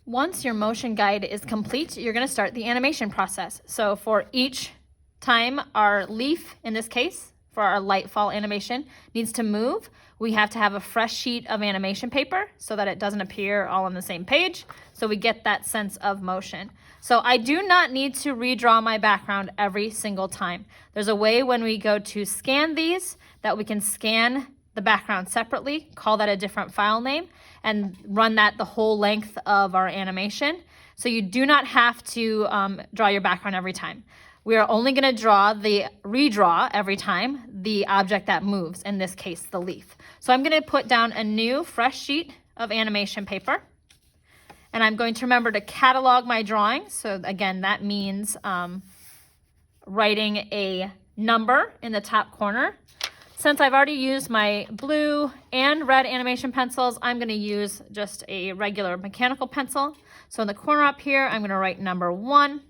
Once your motion guide is complete, you're going to start the animation process. So for each time our leaf, in this case, for our light fall animation, needs to move, we have to have a fresh sheet of animation paper so that it doesn't appear all on the same page, so we get that sense of motion. So I do not need to redraw my background every single time. There's a way when we go to scan these that we can scan the background separately, call that a different file name, and run that the whole length of our animation. So you do not have to draw your background every time. We are only going to redraw every time the object that moves, in this case, the leaf. So I'm going to put down a new fresh sheet of animation paper, and I'm going to remember to catalog my drawings. So again, that means writing a number in the top corner. Since I've already used my blue and red animation pencils, I'm going to use just a regular mechanical pencil. So in the corner up here, I'm going to write number 1.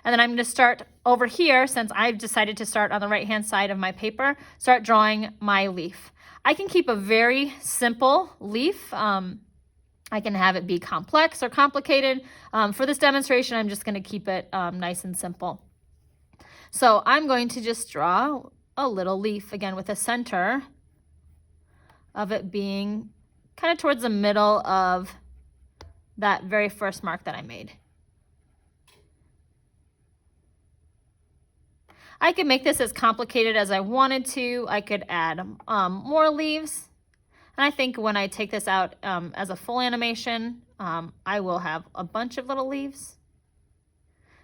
And then I'm going to start over here, since I've decided to start on the right-hand side of my paper, start drawing my leaf. I can keep a very simple leaf. I can have it be complex or complicated. For this demonstration, I'm just going to keep it nice and simple. So I'm going to just draw a little leaf, again, with the center of it being kind of towards the middle of that very first mark that I made. I could make this as complicated as I wanted to. I could add more leaves. And I think when I take this out as a full animation, I will have a bunch of little leaves.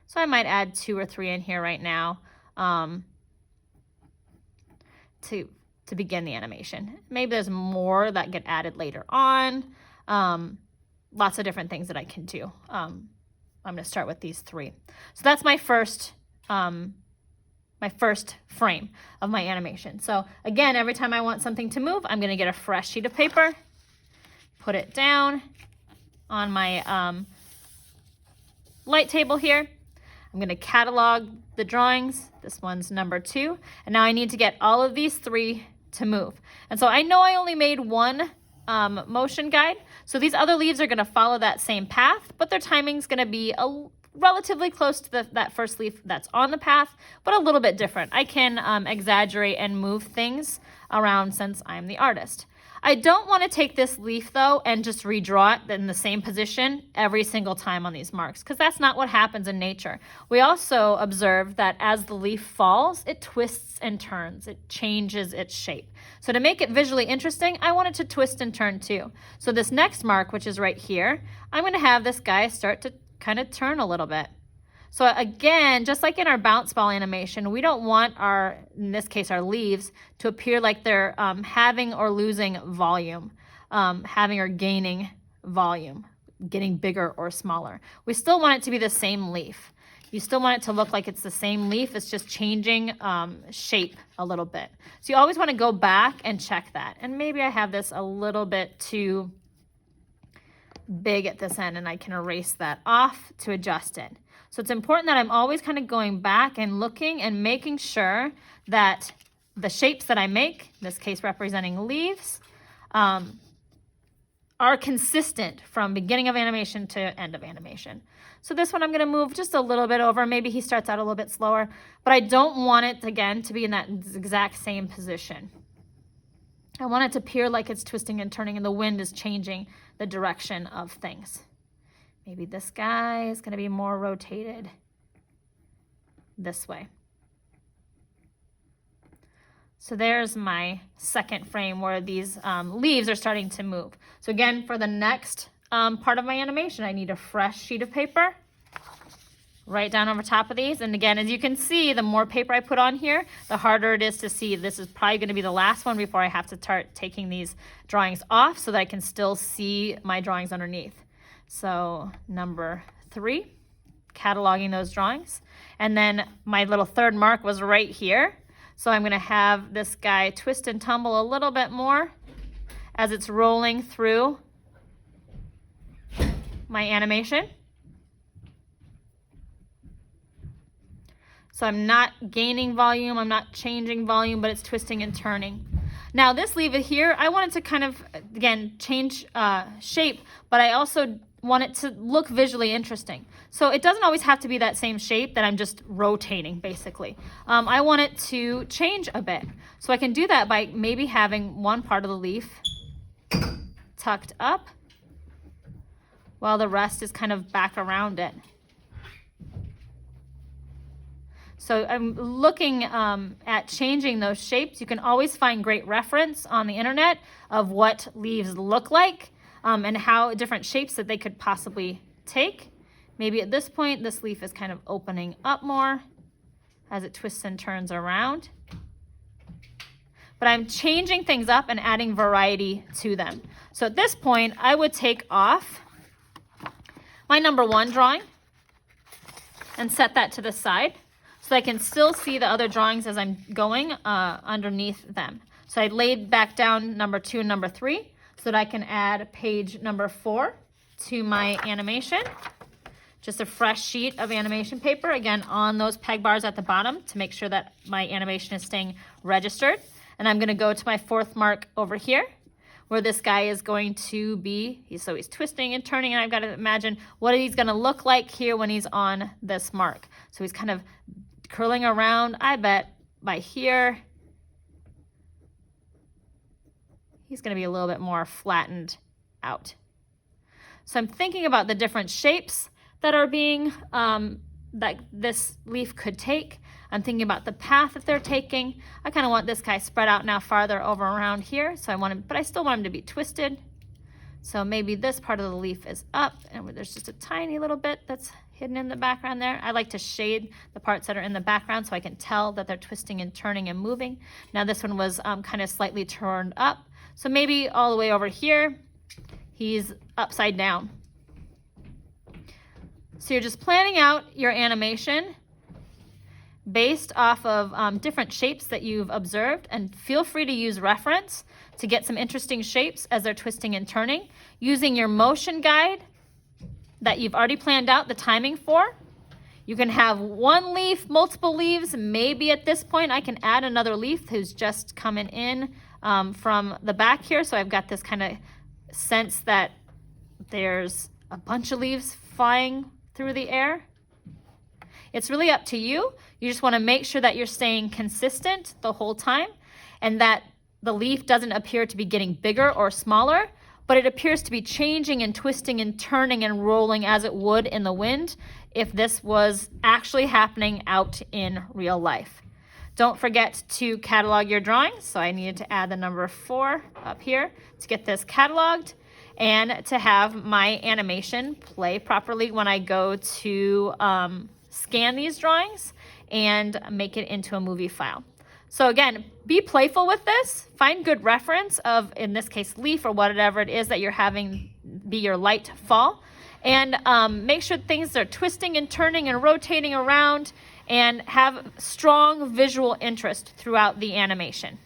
So I might add 2 or 3 in here right now to begin the animation. Maybe there's more that get added later on. Lots of different things that I can do. I'm going to start with these 3. So that's my first frame of my animation. So again, every time I want something to move, I'm going to get a fresh sheet of paper, put it down on my light table here. I'm going to catalog the drawings. This one's number 2. And now I need to get all of these 3 to move. And so I know I only made one motion guide. So these other leaves are going to follow that same path, but their timing's going to be relatively close to that first leaf that's on the path, but a little bit different. I can exaggerate and move things around since I'm the artist. I don't want to take this leaf though and just redraw it in the same position every single time on these marks, because that's not what happens in nature. We also observe that as the leaf falls, it twists and turns. It changes its shape. So to make it visually interesting, I want it to twist and turn too. So this next mark, which is right here, I'm going to have this guy start to kind of turn a little bit. So again, just like in our bounce ball animation, we don't want in this case, our leaves to appear like they're having or losing volume, having or gaining volume, getting bigger or smaller. We still want it to be the same leaf. You still want it to look like it's the same leaf. It's just changing shape a little bit. So you always want to go back and check that. And maybe I have this a little bit too big at this end, and I can erase that off to adjust it. So it's important that I'm always kind of going back and looking and making sure that the shapes that I make, in this case representing leaves, are consistent from beginning of animation to end of animation. So this one I'm going to move just a little bit over. Maybe he starts out a little bit slower, but I don't want it, again, to be in that exact same position. I want it to appear like it's twisting and turning and the wind is changing the direction of things. Maybe this guy is going to be more rotated this way. So there's my second frame where these leaves are starting to move. So again, for the next part of my animation, I need a fresh sheet of paper right down over top of these. And again, as you can see, the more paper I put on here, the harder it is to see. This is probably going to be the last one before I have to start taking these drawings off so that I can still see my drawings underneath. So number 3, cataloging those drawings. And then my little third mark was right here. So I'm going to have this guy twist and tumble a little bit more as it's rolling through my animation. So I'm not gaining volume, I'm not changing volume, but it's twisting and turning. Now this leaf here, I wanted to kind of, again, change shape, but I also want it to look visually interesting. So it doesn't always have to be that same shape that I'm just rotating, basically. I want it to change a bit. So I can do that by maybe having one part of the leaf tucked up while the rest is kind of back around it. So I'm looking at changing those shapes. You can always find great reference on the internet of what leaves look like and how different shapes that they could possibly take. Maybe at this point, this leaf is kind of opening up more as it twists and turns around. But I'm changing things up and adding variety to them. So at this point, I would take off my number 1 drawing and set that to the side so I can still see the other drawings as I'm going underneath them. So I laid back down number 2 and number 3 so that I can add page number 4 to my animation. Just a fresh sheet of animation paper, again, on those peg bars at the bottom to make sure that my animation is staying registered. And I'm gonna go to my 4th mark over here where this guy is going to be, he's twisting and turning, and I've got to imagine what he's gonna look like here when he's on this mark. So he's kind of curling around, I bet by here, he's gonna be a little bit more flattened out. So I'm thinking about the different shapes that are being, that this leaf could take. I'm thinking about the path that they're taking. I kind of want this guy spread out now farther over around here. So I want him, but I still want him to be twisted. So maybe this part of the leaf is up and there's just a tiny little bit that's hidden in the background there. I like to shade the parts that are in the background so I can tell that they're twisting and turning and moving. Now this one was kind of slightly turned up. So maybe all the way over here, he's upside down. So you're just planning out your animation based off of different shapes that you've observed, and feel free to use reference to get some interesting shapes as they're twisting and turning, using your motion guide that you've already planned out the timing for. You can have one leaf, multiple leaves. Maybe at this point I can add another leaf who's just coming in from the back here. So I've got this kind of sense that there's a bunch of leaves flying through the air. It's really up to you. You just want to make sure that you're staying consistent the whole time and that the leaf doesn't appear to be getting bigger or smaller, but it appears to be changing and twisting and turning and rolling as it would in the wind if this was actually happening out in real life. Don't forget to catalog your drawings. So I needed to add the number 4 up here to get this cataloged and to have my animation play properly when I go to scan these drawings and make it into a movie file. So again, be playful with this. Find good reference of, in this case, leaf or whatever it is that you're having be your light fall. And make sure things are twisting and turning and rotating around and have strong visual interest throughout the animation.